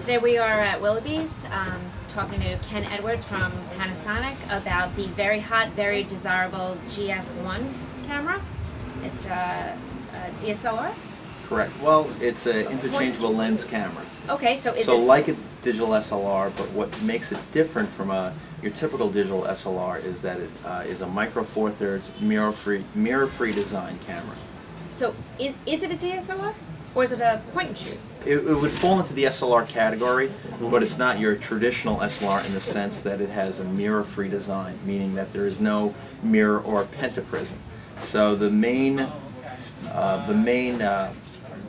Today we are at Willoughby's talking to Ken Edwards from Panasonic about the very hot, very desirable GF1 camera. It's a DSLR? Correct. Well, it's an interchangeable lens camera. Okay, so is so it... like a digital SLR, but what makes it different from your typical digital SLR is that it is a micro four thirds mirror-free design camera. So is it a DSLR? Or is it a point and shoot? It would fall into the SLR category, but it's not your traditional SLR in the sense that it has a mirror-free design, meaning that there is no mirror or pentaprism. So the main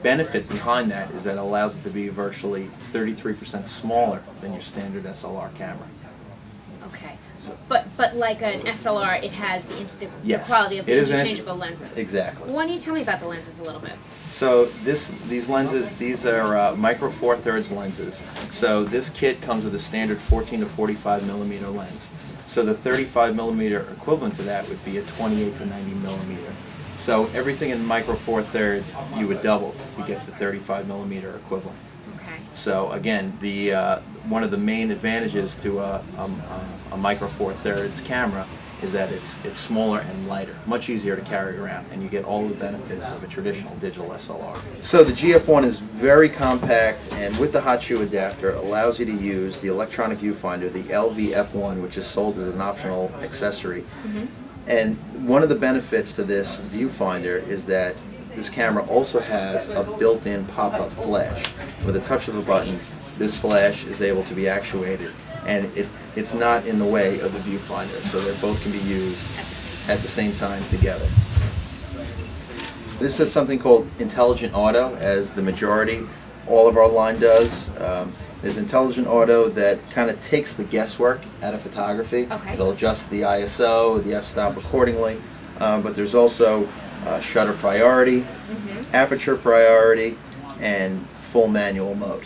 benefit behind that is that it allows it to be virtually 33% smaller than your standard SLR camera. Okay, but like an SLR, it has the Yes, quality of it is interchangeable lenses. Exactly. Why don't you tell me about the lenses a little bit? So these lenses, these are micro four thirds lenses. So this kit comes with a standard 14 to 45 millimeter lens. So the 35 millimeter equivalent to that would be a 28 to 90 millimeter. So everything in micro four thirds you would double to get the 35 millimeter equivalent. Okay. So again, one of the main advantages to a micro four thirds camera is that it's smaller and lighter, much easier to carry around, and you get all the benefits of a traditional digital SLR. So the GF1 is very compact, and with the hot shoe adapter allows you to use the electronic viewfinder, the LVF1, which is sold as an optional accessory. Mm-hmm. And one of the benefits to this viewfinder is that this camera also has a built-in pop-up flash. With a touch of a button, this flash is able to be actuated, and it's not in the way of the viewfinder, so they both can be used at the same time together. This is something called Intelligent Auto, as the majority, all of our line does. There's Intelligent Auto that kind of takes the guesswork out of photography. Okay. It'll adjust the ISO, the f-stop accordingly, but there's also shutter priority, aperture priority, and full manual mode.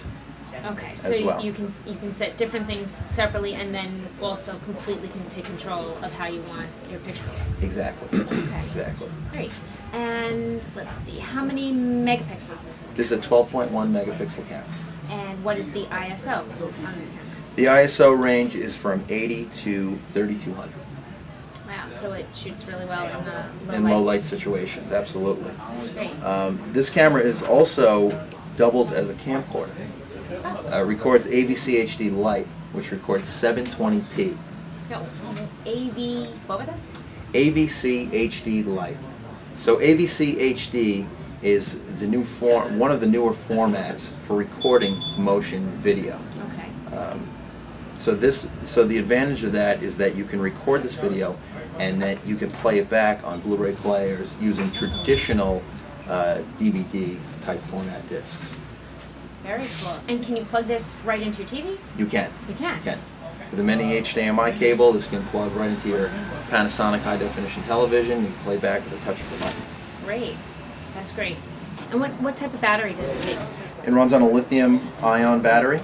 Okay, so well. you can set different things separately, and then also completely can take control of how you want your picture to look. Exactly. Okay. Exactly. Great. And let's see, how many megapixels is this? This is a 12.1 megapixel camera. And what is the ISO on this camera? The ISO range is from 80 to 3200. Wow, so it shoots really well in In low light situations, absolutely. That's great. This camera is also doubles as a camcorder. Records AVC HD Lite, which records 720p. No, what was that? AVC HD Lite. So AVC HD is the new one of the newer formats for recording motion video. Okay. So the advantage of that is that you can record this video and that you can play it back on Blu-ray players using traditional DVD type format discs. Very cool. And can you plug this right into your TV? You can. You can? You can. With a mini HDMI cable, this can plug right into your Panasonic high definition television. You can play back with a touch of a button. Great. That's great. And what type of battery does it take? It runs on a lithium-ion battery.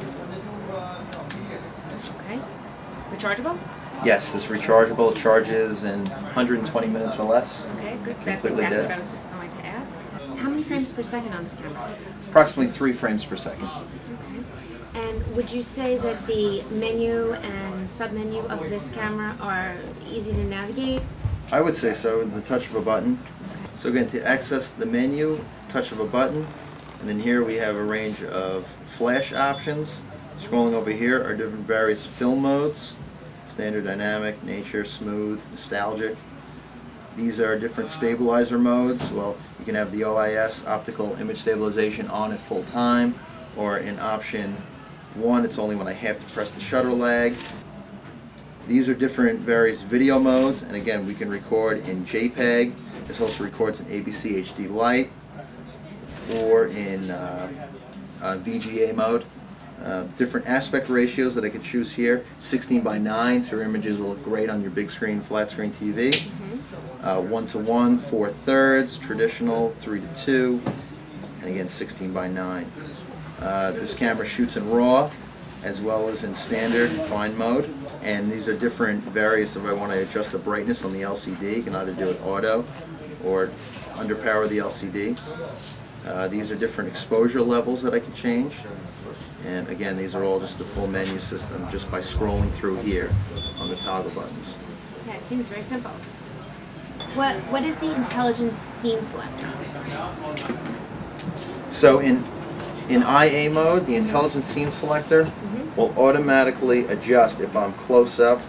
Okay. Rechargeable? Yes, this rechargeable. It charges in 120 minutes or less. Okay, good. That's Completely exactly dead. what I was just going to ask. How many frames per second on this camera? Approximately 3 frames per second. Okay. And would you say that the menu and sub-menu of this camera are easy to navigate? I would say so, with the touch of a button. So again, to access the menu, touch of a button, and then here we have a range of flash options. Scrolling over here are different various film modes: standard, dynamic, nature, smooth, nostalgic. These are different stabilizer modes. Well, you can have the OIS, optical image stabilization, on at full time, or in option 1, it's only when I have to press the shutter lag. These are different various video modes, and again, we can record in JPEG. This also records in AVC HD Lite, or in VGA mode. Different aspect ratios that I could choose here: 16:9, so your images will look great on your big screen, flat screen TV. 1:1, 4/3, traditional, 3:2, and again 16:9. This camera shoots in RAW as well as in standard fine mode, and these are different various. If I want to adjust the brightness on the LCD, you can either do it auto or underpower the LCD. These are different exposure levels that I can change. And again, these are all just the full menu system just by scrolling through here on the toggle buttons. Yeah, it seems very simple. What is the intelligent scene selector? So in IA mode, the intelligent scene selector will automatically adjust. If I'm close up,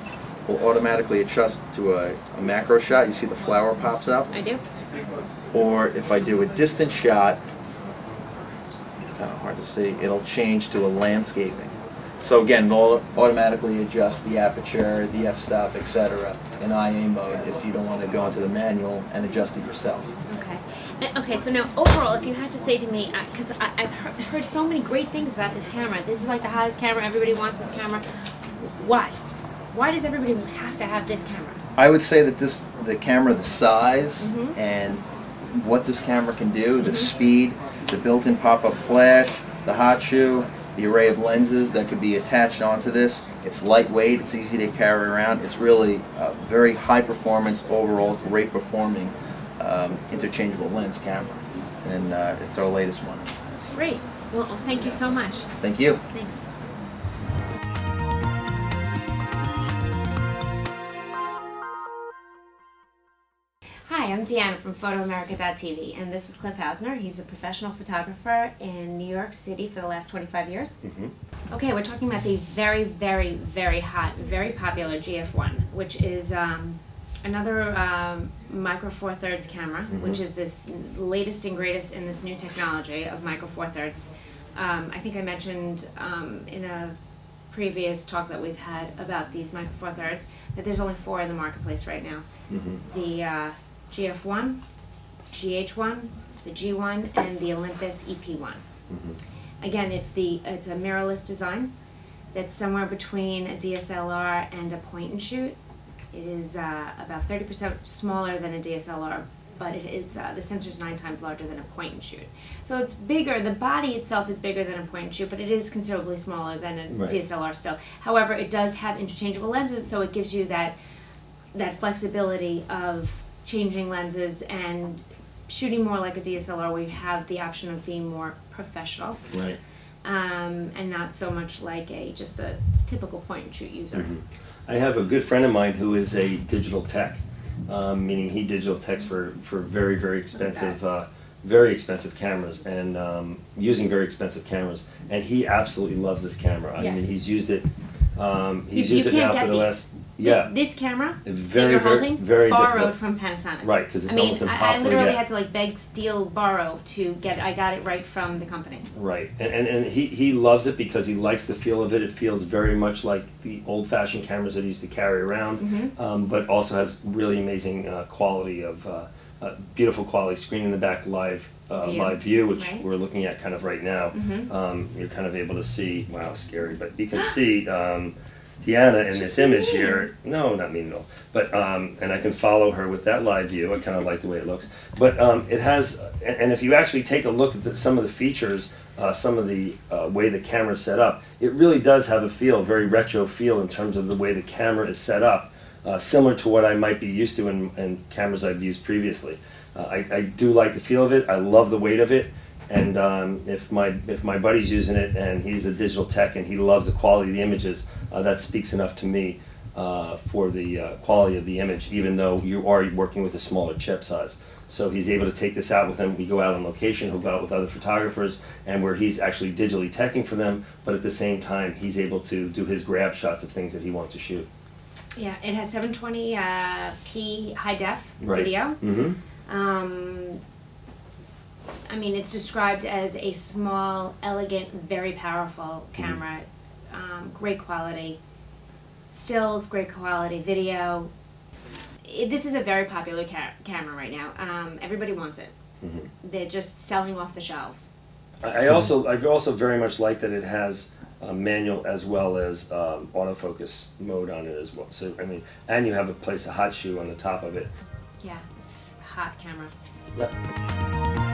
will automatically adjust to a macro shot. You see the flower pops up? I do. Or if I do a distant shot, kind of hard to see, it'll change to a landscaping. So again, it'll automatically adjust the aperture, the f-stop, etc. in IA mode if you don't want to go into the manual and adjust it yourself. Okay. Okay, so now overall, if you had to say to me, because I've heard so many great things about this camera. This is like the hottest camera. Everybody wants this camera. Why? Why does everybody have to have this camera? I would say that the camera, the size and what this camera can do, the speed, the built-in pop-up flash, the hot shoe, the array of lenses that could be attached onto this. It's lightweight, it's easy to carry around. It's really a very high performance, overall great performing interchangeable lens camera. And it's our latest one. Great. Well, thank you so much. Thank you. Thanks. Hi, I'm Deanna from PhotoAmerica.tv, and this is Cliff Hausner. He's a professional photographer in New York City for the last 25 years. Okay, we're talking about the very, very, very hot, very popular GF1, which is another Micro Four Thirds camera, which is this latest and greatest in this new technology of Micro Four Thirds. I think I mentioned in a previous talk that we've had about these Micro Four Thirds that there's only 4 in the marketplace right now. The GF1, GH1, the G1, and the Olympus EP1. Again, it's a mirrorless design that's somewhere between a DSLR and a point and shoot. It is about 30% smaller than a DSLR, but it is the sensor is 9 times larger than a point and shoot. So it's bigger. The body itself is bigger than a point and shoot, but it is considerably smaller than a DSLR still. However, it does have interchangeable lenses, so it gives you that flexibility of changing lenses and shooting more like a DSLR, where you have the option of being more professional, and not so much like just a typical point and shoot user. I have a good friend of mine who is a digital tech, meaning he digital techs for very, very expensive cameras and using very expensive cameras, and he absolutely loves this camera. I mean, he's used it. He's used it now for the last. This camera very, that you're holding, very borrowed difficult. from Panasonic. Right, because it's almost impossible I literally to get. had to like beg, steal, borrow to get. I got it right from the company. Right, and he loves it because he likes the feel of it. It feels very much like the old-fashioned cameras that he used to carry around, but also has really amazing quality of beautiful quality screen in the back, live view, which we're looking at kind of right now. You're kind of able to see. Wow, scary, but you can see. Deanna in this image here, no, not mean at all, but and I can follow her with that live view. I kind of like the way it looks, but it has, and if you actually take a look at some of the features, some of the way the camera is set up, it really does have a feel, very retro feel in terms of the way the camera is set up, similar to what I might be used to in cameras I've used previously. I do like the feel of it. I love the weight of it. And if my buddy's using it and he's a digital tech and he loves the quality of the images, that speaks enough to me for the quality of the image, even though you are working with a smaller chip size. So he's able to take this out with him. We go out on location, he'll go out with other photographers, and where he's actually digitally teching for them, but at the same time he's able to do his grab shots of things that he wants to shoot. Yeah, it has 720p high def video. I mean, it's described as a small, elegant, very powerful camera. Great quality stills, great quality video. This is a very popular camera right now. Everybody wants it. They're just selling off the shelves. I also very much like that it has manual as well as autofocus mode on it as well. So I mean, and you have a place a hot shoe on the top of it. Yeah, it's a hot camera. Yep.